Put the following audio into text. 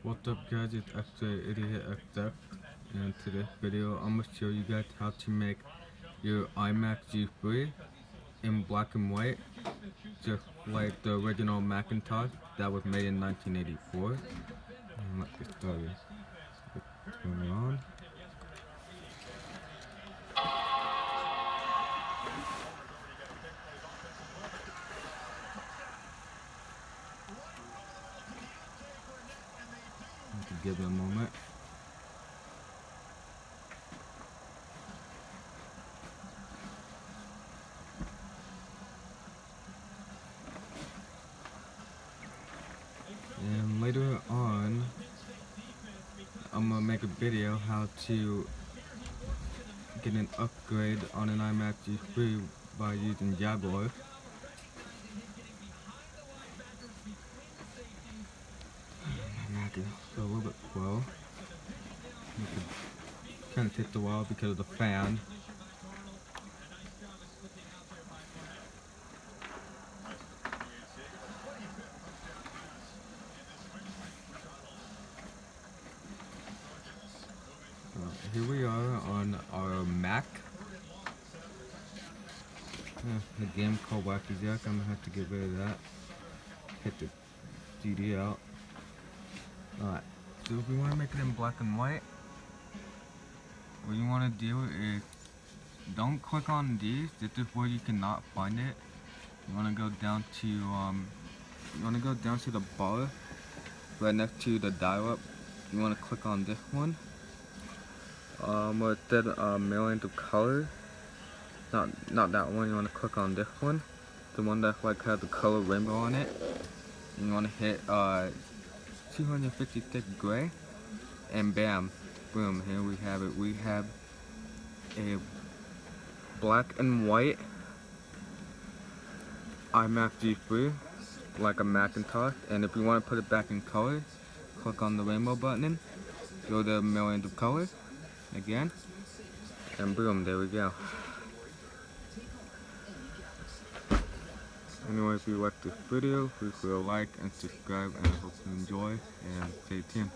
What's up guys, it's Idiot and in today's video I'm going to show you guys how to make your iMac G3 in black and white, just like the original Macintosh that was made in 1984. And let's get started. Turn it on. Give it a moment. And later on, I'm gonna make a video how to get an upgrade on an iMac G3 by using Jaguar. My Mac is a little bit slow. It kind of takes a while because of the fan. Here we are on our Mac. The game called Wacky Jack. I'm gonna have to get rid of that. Hit the CD out. Alright, so if we want to make it in black and white, what you want to do is don't click on these. This is where you cannot find it. You want to go down to the bar right next to the dial-up. You want to click on this one. Where it said millions of colors. Not that one. You want to click on this one, the one that like has the color rainbow on it. And you want to hit 256 gray, and bam, boom. Here we have it. We have a black and white iMac G3, like a Macintosh. And if you want to put it back in color, click on the rainbow button, go to millions of colors again, and boom, there we go. Anyway, if you like this video, please leave a like and subscribe, and I hope you enjoy, and stay tuned.